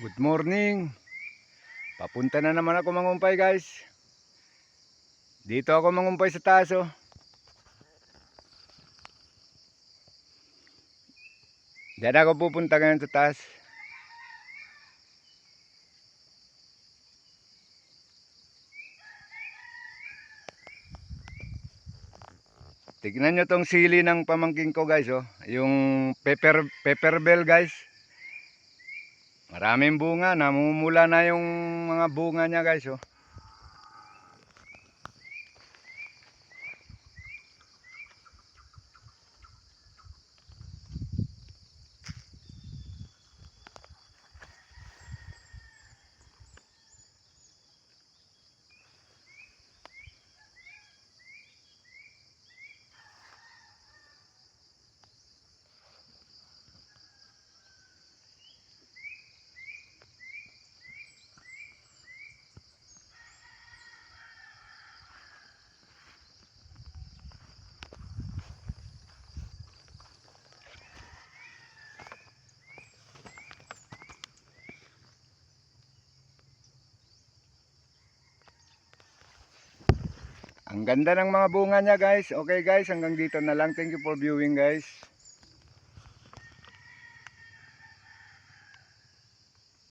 Good morning. Papunta na naman ako mangumpay, guys. Dito ako mangumpay sa taas, oh. Diyan ako pupunta ngayon sa taas. Tignan nyo tong sili ng pamangking ko, guys, oh. Yung pepper bell, guys. Maraming bunga, namumula na yung mga bunga niya, guys, oh. Ang ganda ng mga bunga niya, guys. Okay, guys, hanggang dito na lang. Thank you for viewing, guys.